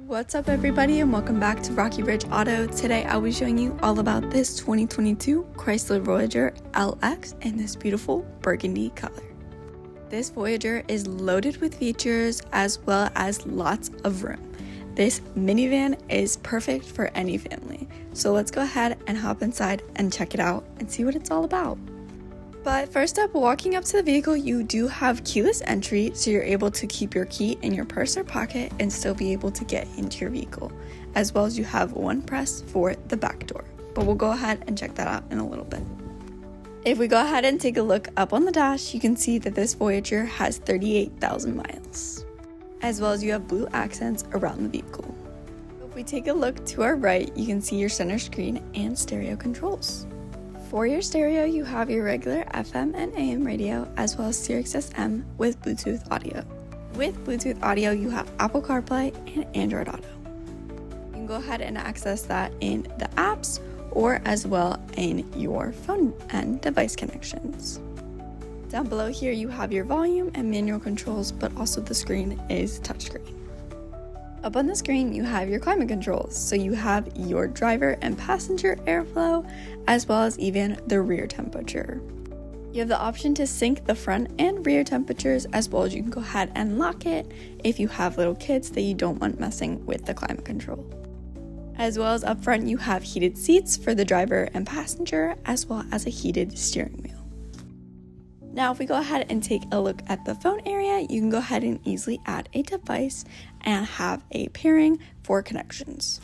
What's up everybody and welcome back to Rocky Ridge Auto. Today I'll be showing you all about this 2022 Chrysler Voyager LX in this beautiful burgundy color. This Voyager is loaded with features as well as lots of room. This minivan is perfect for any family. So let's go ahead and hop inside and check it out and see what it's all about. But first up, walking up to the vehicle, you do have keyless entry, so you're able to keep your key in your purse or pocket and still be able to get into your vehicle, as well as you have one press for the back door. But we'll go ahead and check that out in a little bit. If we go ahead and take a look up on the dash, you can see that this Voyager has 38,000 miles, as well as you have blue accents around the vehicle. If we take a look to our right, you can see your center screen and stereo controls. For your stereo, you have your regular FM and AM radio, as well as Sirius XM with Bluetooth audio. With Bluetooth audio, you have Apple CarPlay and Android Auto. You can go ahead and access that in the apps or as well in your phone and device connections. Down below here, you have your volume and manual controls, but also the screen is touchscreen. Up on the screen, you have your climate controls, so you have your driver and passenger airflow, as well as even the rear temperature. You have the option to sync the front and rear temperatures, as well as you can go ahead and lock it if you have little kids that you don't want messing with the climate control. As well as up front, you have heated seats for the driver and passenger, as well as a heated steering wheel. Now, if we go ahead and take a look at the phone area, you can go ahead and easily add a device and have a pairing for connections.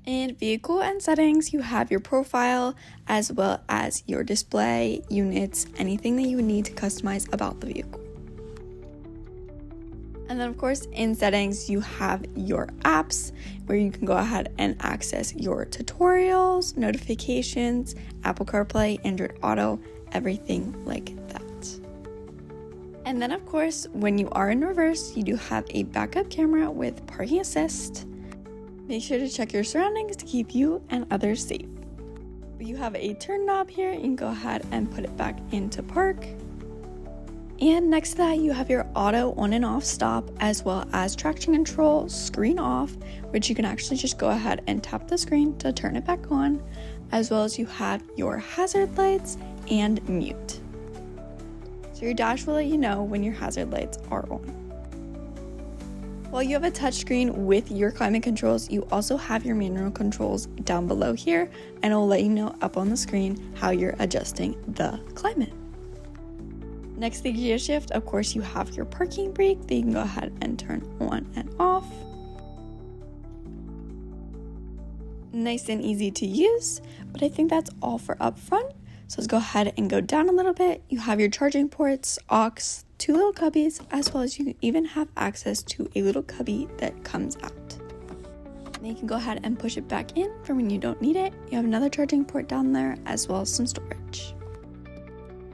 In vehicle and settings, you have your profile as well as your display, units, anything that you would need to customize about the vehicle. And then of course, in settings, you have your apps where you can go ahead and access your tutorials, notifications, Apple CarPlay, Android Auto, everything like that. And then of course, when you are in reverse, you do have a backup camera with parking assist. Make sure to check your surroundings to keep you and others safe. You have a turn knob here, you can go ahead and put it back into park. And next to that, you have your auto on and off stop, as well as traction control, screen off, which you can actually just go ahead and tap the screen to turn it back on, as well as you have your hazard lights and mute. So your dash will let you know when your hazard lights are on. While you have a touchscreen with your climate controls, you also have your manual controls down below here, and it will let you know up on the screen how you're adjusting the climate. Next to the gear shift, of course, you have your parking brake that you can go ahead and turn on and off. Nice and easy to use, but I think that's all for up front. So let's go ahead and go down a little bit. You have your charging ports, aux, two little cubbies, as well as you even have access to a little cubby that comes out. Then you can go ahead and push it back in for when you don't need it. You have another charging port down there, as well as some storage.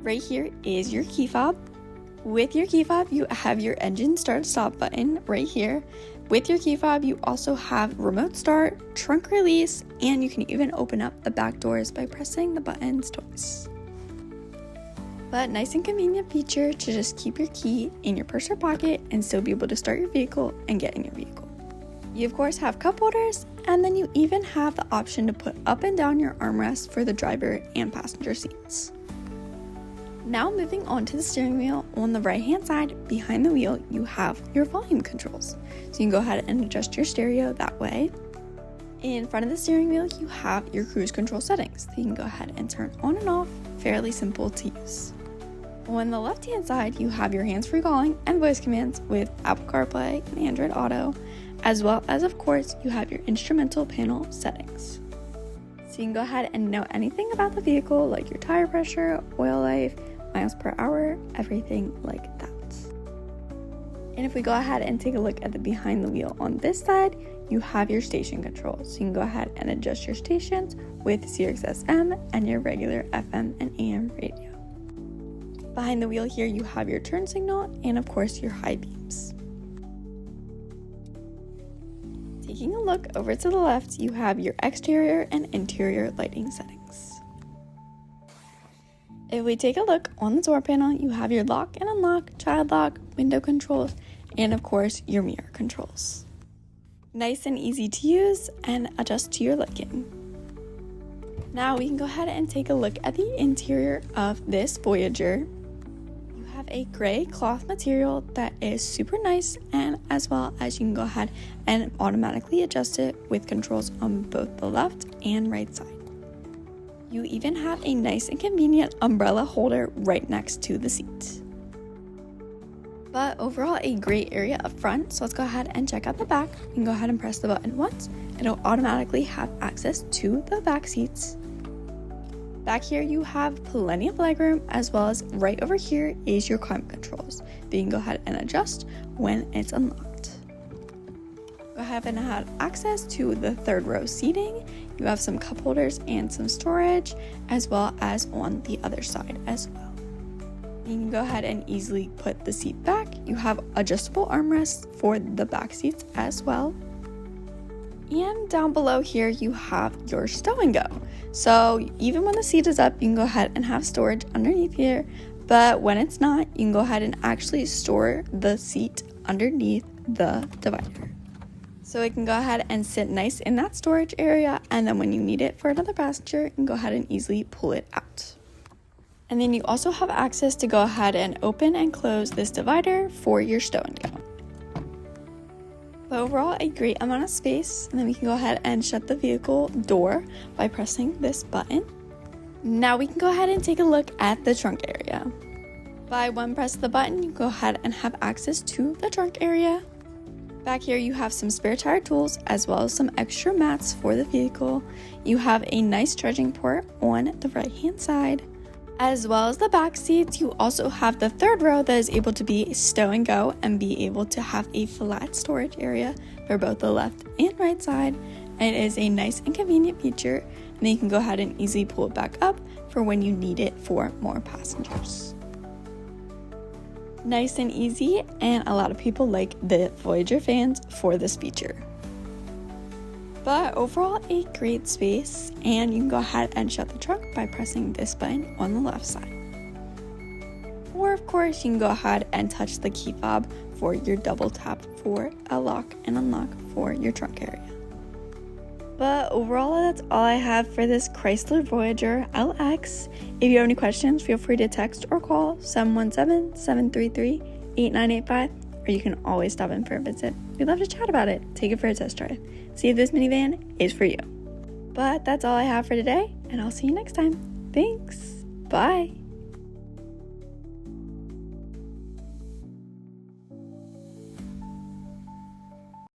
Right here is your key fob. With your key fob, you have your engine start stop button right here. With your key fob, you also have remote start, trunk release, and you can even open up the back doors by pressing the buttons twice. But nice and convenient feature to just keep your key in your purse or pocket and still be able to start your vehicle and get in your vehicle. You of course have cup holders, and then you even have the option to put up and down your armrests for the driver and passenger seats. Now moving on to the steering wheel, on the right hand side behind the wheel, you have your volume controls. So you can go ahead and adjust your stereo that way. In front of the steering wheel, you have your cruise control settings that you can go ahead and turn on and off, fairly simple to use. On the left hand side, you have your hands-free calling and voice commands with Apple CarPlay and Android Auto, as well as of course, you have your instrumental panel settings. So you can go ahead and know anything about the vehicle, like your tire pressure, oil life, miles per hour, everything like that. And if we go ahead and take a look at the behind the wheel on this side, you have your station controls. So you can go ahead and adjust your stations with Sirius XM and your regular FM and AM radio. Behind the wheel here, you have your turn signal and of course your high beams. Taking a look over to the left, you have your exterior and interior lighting settings. If we take a look on the door panel, you have your lock and unlock, child lock, window controls, and of course your mirror controls. Nice and easy to use and adjust to your liking. Now we can go ahead and take a look at the interior of this Voyager. You have a gray cloth material that is super nice, and as well as you can go ahead and automatically adjust it with controls on both the left and right side. You even have a nice and convenient umbrella holder right next to the seat. But overall, a great area up front, so let's go ahead and check out the back. You can go ahead and press the button once, and it'll automatically have access to the back seats. Back here, you have plenty of legroom, as well as right over here is your climate controls that you can go ahead and adjust when it's unlocked. Go ahead and have access to the third row seating. You have some cup holders and some storage, as well as on the other side as well. You can go ahead and easily put the seat back. You have adjustable armrests for the back seats as well. And down below here, you have your stow and go. So even when the seat is up, you can go ahead and have storage underneath here. But when it's not, you can go ahead and actually store the seat underneath the divider. So it can go ahead and sit nice in that storage area. And then when you need it for another passenger, you can go ahead and easily pull it out. And then you also have access to go ahead and open and close this divider for your stow and go. But overall, a great amount of space. And then we can go ahead and shut the vehicle door by pressing this button. Now we can go ahead and take a look at the trunk area. By one press of the button, you go ahead and have access to the trunk area. Back here, you have some spare tire tools as well as some extra mats for the vehicle. You have a nice charging port on the right hand side. As well as the back seats, you also have the third row that is able to be stow and go and be able to have a flat storage area for both the left and right side. And it is a nice and convenient feature, and then you can go ahead and easily pull it back up for when you need it for more passengers. Nice and easy, and a lot of people like the Voyager fans for this feature. But overall, a great space, and you can go ahead and shut the trunk by pressing this button on the left side. Or of course, you can go ahead and touch the key fob for your double tap for a lock and unlock for your trunk area. But overall, that's all I have for this Chrysler Voyager LX. If you have any questions, feel free to text or call 717-733-8985, or you can always stop in for a visit. We'd love to chat about it. Take it for a test drive. See if this minivan is for you. But that's all I have for today, and I'll see you next time. Thanks. Bye.